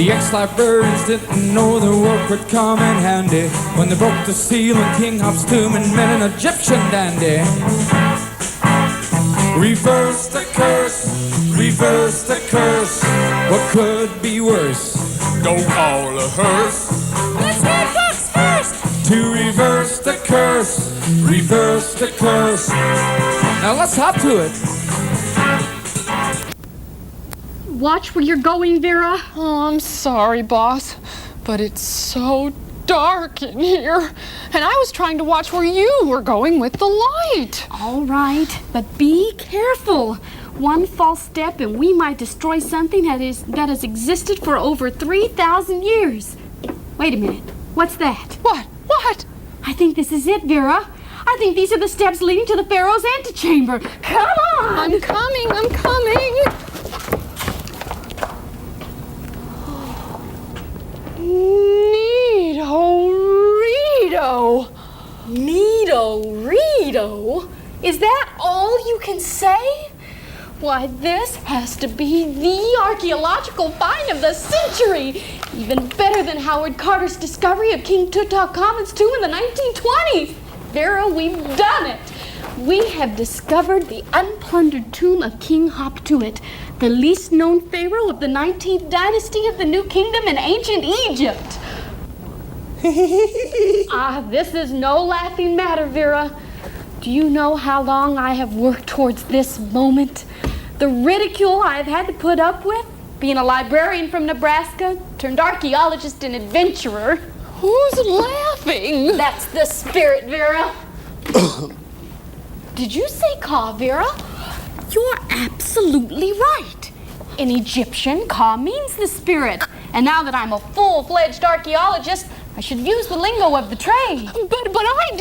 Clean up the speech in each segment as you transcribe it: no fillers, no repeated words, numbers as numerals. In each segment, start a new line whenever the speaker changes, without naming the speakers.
The ex-librarians didn't know their work would come in handy when they broke the seal on King Hop's tomb and met an Egyptian dandy. Reverse the curse, reverse the curse. What could be worse? Go call a hearse.
Let's get books first.
To reverse the curse, reverse the curse. Now let's hop to it.
Watch where you're going, Vera.
Oh, I'm sorry, boss, but it's so dark in here. And I was trying to watch where you were going with the light.
All right, but be careful. One false step and we might destroy something that has existed for over 3,000 years. Wait a minute. What's that?
What? What?
I think this is it, Vera. I think these are the steps leading to the Pharaoh's antechamber. Come on!
I'm coming, I'm coming. Neato-reato.
Neato-reato? Is that all you can say? Why, this has to be the archaeological find of the century. Even better than Howard Carter's discovery of King Tutankhamun's tomb in the 1920s. Vera, we've done it. We have discovered the unplundered tomb of King Hoptuit, the least known pharaoh of the 19th dynasty of the New Kingdom in ancient Egypt. This is no laughing matter, Vera. Do you know how long I have worked towards this moment? The ridicule I have had to put up with, being a librarian from Nebraska, turned archaeologist and adventurer.
Who's laughing?
That's the spirit, Vera. Did you say Ka, Vera? You're absolutely right. In Egyptian, Ka means the spirit. And now that I'm a full-fledged archaeologist, I should use the lingo of the trade.
But I...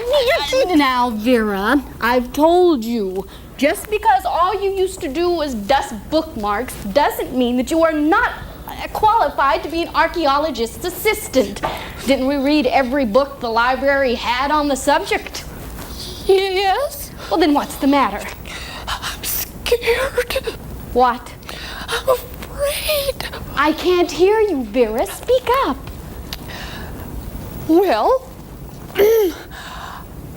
Now, Vera, I've told you. Just because all you used to do was dust bookmarks doesn't mean that you are not qualified to be an archaeologist's assistant. Didn't we read every book the library had on the subject?
Yes.
Well, then what's the matter?
I'm scared.
What?
I'm afraid.
I can't hear you, Vera. Speak up.
Well,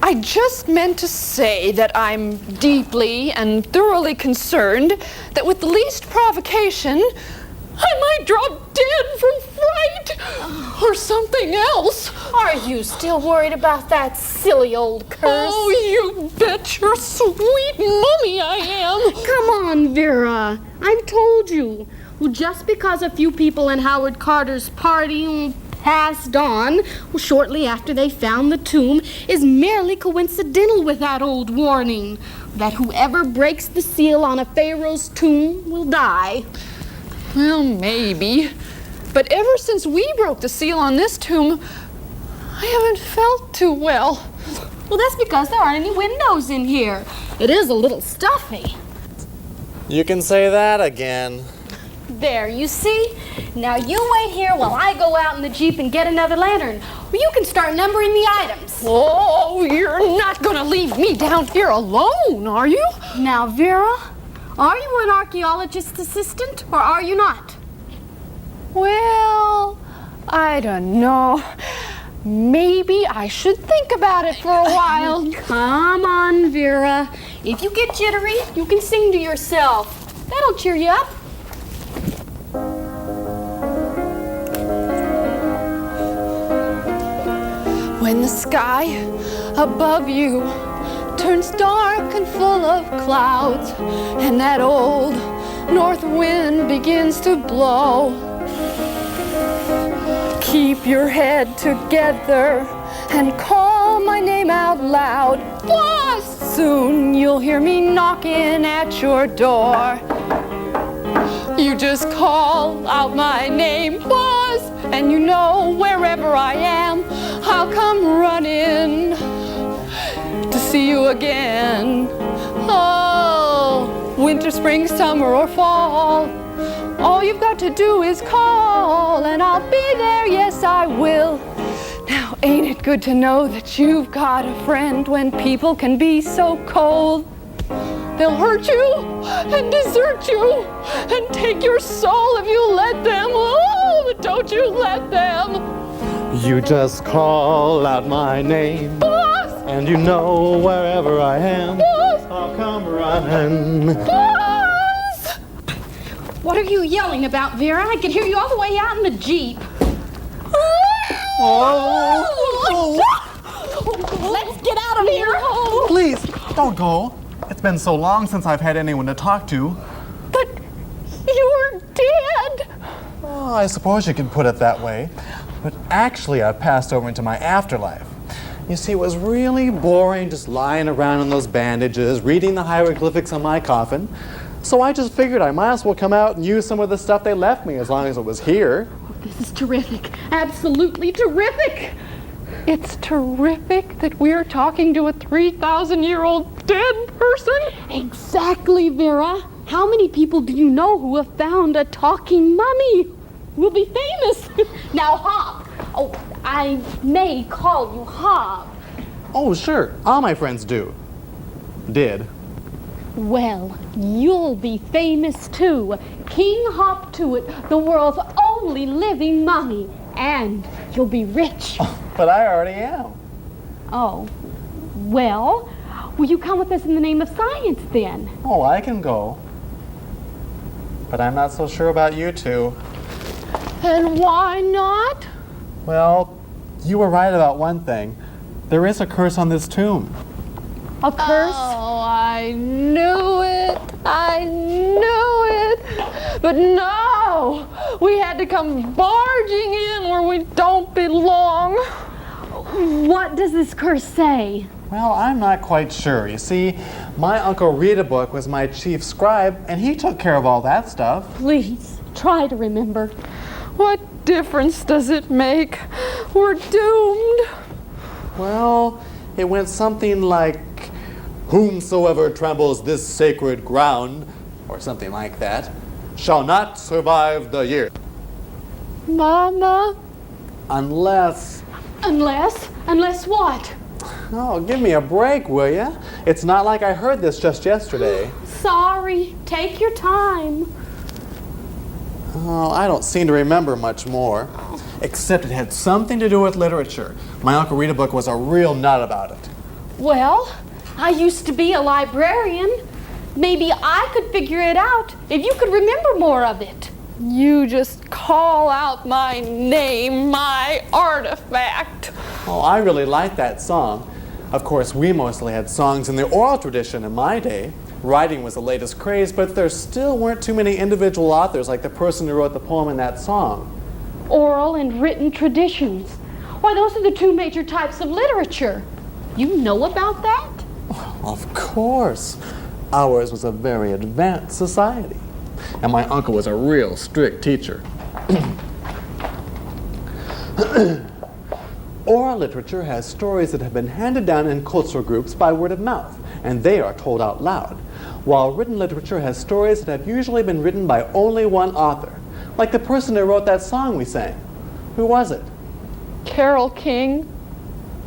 I just meant to say that I'm deeply and thoroughly concerned that with the least provocation, I might drop dead from fright or something else.
Are you still worried about that silly old curse?
Oh, you bet your sweet mummy I am.
Come on, Vera. I've told you. Well, just because a few people in Howard Carter's party passed on shortly after they found the tomb is merely coincidental with that old warning that whoever breaks the seal on a pharaoh's tomb will die.
Well, maybe. But ever since we broke the seal on this tomb, I haven't felt too well.
Well, that's because there aren't any windows in here. It is a little stuffy.
You can say that again.
There, you see? Now you wait here while I go out in the Jeep and get another lantern. Well, you can start numbering the items.
Oh, you're not gonna leave me down here alone, are you?
Now, Vera, are you an archaeologist's assistant or are you not?
Well, I don't know. Maybe I should think about it for a while.
Come on, Vera. If you get jittery, you can sing to yourself. That'll cheer you up.
When the sky above you turns dark and full of clouds, and that old north wind begins to blow, keep your head together and call my name out loud. Boss! Soon you'll hear me knocking at your door. You just call out my name, boss, and you know wherever I am, I'll come running to see you again. Oh, winter, spring, summer, or fall, all you've got to do is call, and I'll be there, yes I will. Now, ain't it good to know that you've got a friend when people can be so cold? They'll hurt you and desert you and take your soul if you let them. Oh, but don't don't you let them.
You just call out my name,
Boss!
and you know wherever I am,
Boss!
I'll come running.
Boss!
What are you yelling about, Vera? I could hear you all the way out in the Jeep. Let's get out of here.
Please, don't go. It's been so long since I've had anyone to talk to.
But you're dead.
Oh, I suppose you can put it that way. But actually, I've passed over into my afterlife. You see, it was really boring just lying around in those bandages, reading the hieroglyphics on my coffin. So I just figured I might as well come out and use some of the stuff they left me as long as it was here.
This is terrific. Absolutely terrific.
It's terrific that we're talking to a 3,000-year-old dead person.
Exactly, Vera. How many people do you know who have found a talking mummy? We'll be famous. Now, Hop. Oh, I may call you Hop.
Oh, sure. All my friends do. Did.
Well, you'll be famous too. King Hop Tuit, the world's only living mummy. And you'll be rich.
But I already am.
Oh, well, will you come with us in the name of science then?
Oh, I can go. But I'm not so sure about you two.
And why not?
Well, you were right about one thing. There is a curse on this tomb.
A curse?
Oh, I knew it. I knew it. But no, we had to come barging in where we don't belong.
What does this curse say?
Well, I'm not quite sure. You see, my Uncle Read-a-Book was my chief scribe, and he took care of all that stuff.
Please, try to remember.
What difference does it make? We're doomed.
Well, it went something like, "Whomsoever tramples this sacred ground," or something like that, "shall not survive the year."
Mama?
Unless...
Unless what?
Oh, give me a break, will ya? It's not like I heard this just yesterday.
Sorry, take your time.
Oh, I don't seem to remember much more. Except it had something to do with literature. My Uncle Read-a-Book was a real nut about it.
Well, I used to be a librarian. Maybe I could figure it out if you could remember more of it.
You just call out my name, my artifact.
Oh, I really like that song. Of course, we mostly had songs in the oral tradition in my day. Writing was the latest craze, but there still weren't too many individual authors like the person who wrote the poem in that song.
Oral and written traditions. Why, those are the two major types of literature. You know about that?
Of course. Ours was a very advanced society. And my uncle was a real strict teacher. Oral literature has stories that have been handed down in cultural groups by word of mouth, and they are told out loud, while written literature has stories that have usually been written by only one author, like the person who wrote that song we sang. Who was it?
Carole King,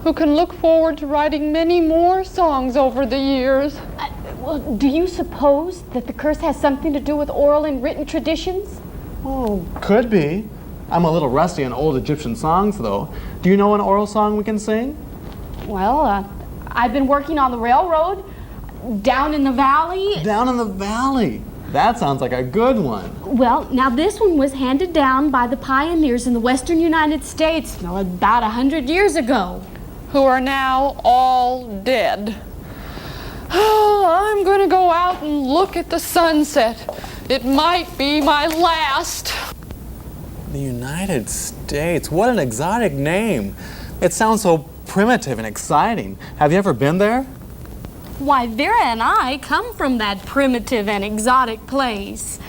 who can look forward to writing many more songs over the years.
Well, do you suppose that the curse has something to do with oral and written traditions?
Oh, could be. I'm a little rusty on old Egyptian songs, though. Do you know an oral song we can sing?
Well, I've been working on the railroad down in the valley.
Down in the valley. That sounds like a good one.
Well, now this one was handed down by the pioneers in the western United States about 100 years ago.
Who are now all dead. Oh, I'm going to go out and look at the sunset. It might be my last.
The United States. What an exotic name. It sounds so primitive and exciting. Have you ever been there?
Why, Vera and I come from that primitive and exotic place.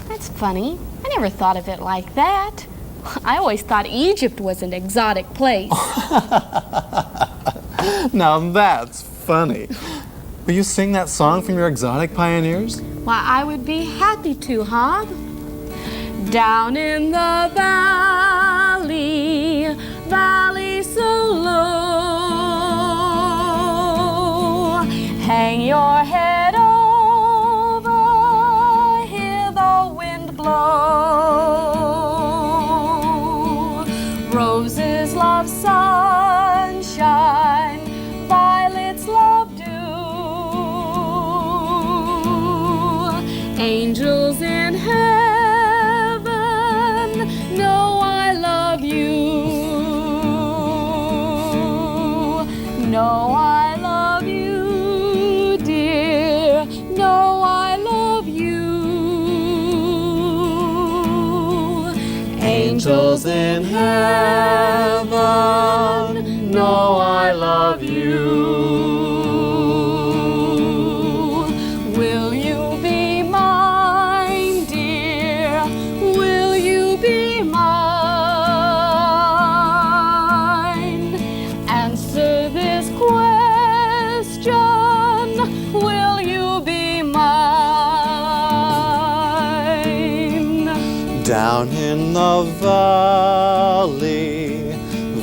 That's funny. I never thought of it like that. I always thought Egypt was an exotic place.
Now that's funny. Will you sing that song from your exotic pioneers?
Why, I would be happy to, Hob. Down in the valley, valley so low, hang your head over, hear the wind blow.
know I love you, dear. Know I love you. Angels in heaven know I love you. Will you be mine, dear? Will you be mine? Answer this question. Will you be mine?
Down in the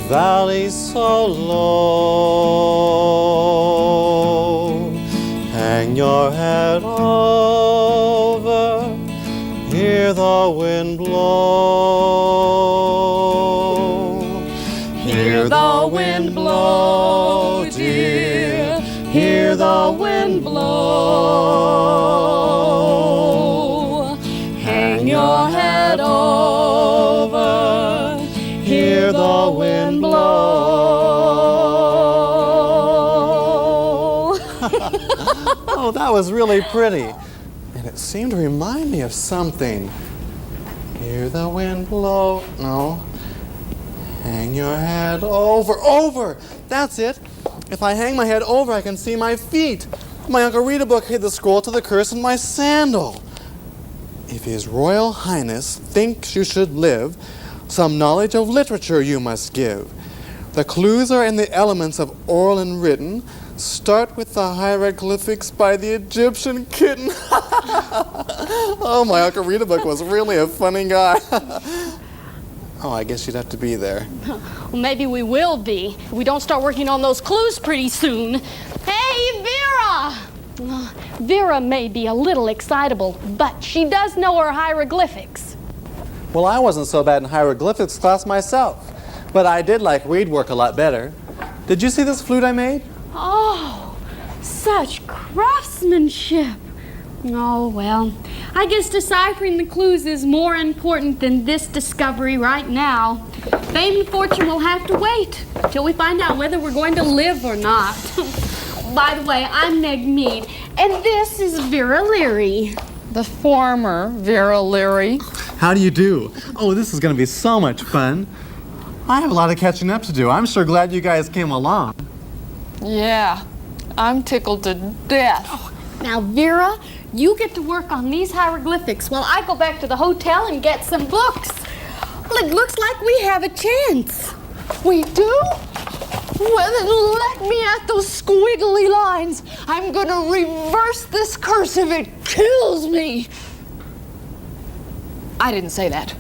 valley so low, hang your head over, hear the wind blow. Hear the wind blow, dear, hear the wind blow. Hang your head over, hear the wind blow. Oh, that was really pretty. And it seemed to remind me of something. Hear the wind blow. No. Hang your head over. That's it. If I hang my head over, I can see my feet. My Uncle Rita book hid the scroll to the curse in my sandal. If His Royal Highness thinks you should live, some knowledge of literature you must give. The clues are in the elements of oral and written. Start with the hieroglyphics by the Egyptian kitten. Oh, my Uncle Rita book was really a funny guy. Oh, I guess you'd have to be there.
Well, maybe we will be if we don't start working on those clues pretty soon. Hey, Vera! Vera may be a little excitable, but she does know her hieroglyphics.
Well, I wasn't so bad in hieroglyphics class myself, but I did like reed work a lot better. Did you see this flute I made?
Oh, such craftsmanship. Oh, well, I guess deciphering the clues is more important than this discovery right now. Fame and fortune will have to wait till we find out whether we're going to live or not. By the way, I'm Meg Mead, and this is Vera Leary.
The former Vera Leary.
How do you do? Oh, this is going to be so much fun. I have a lot of catching up to do. I'm sure glad you guys came along.
Yeah, I'm tickled to death.
Now, Vera, you get to work on these hieroglyphics while I go back to the hotel and get some books. Well, it looks like we have a chance.
We do? Well, then let me at those squiggly lines. I'm gonna reverse this curse if it kills me. I didn't say that.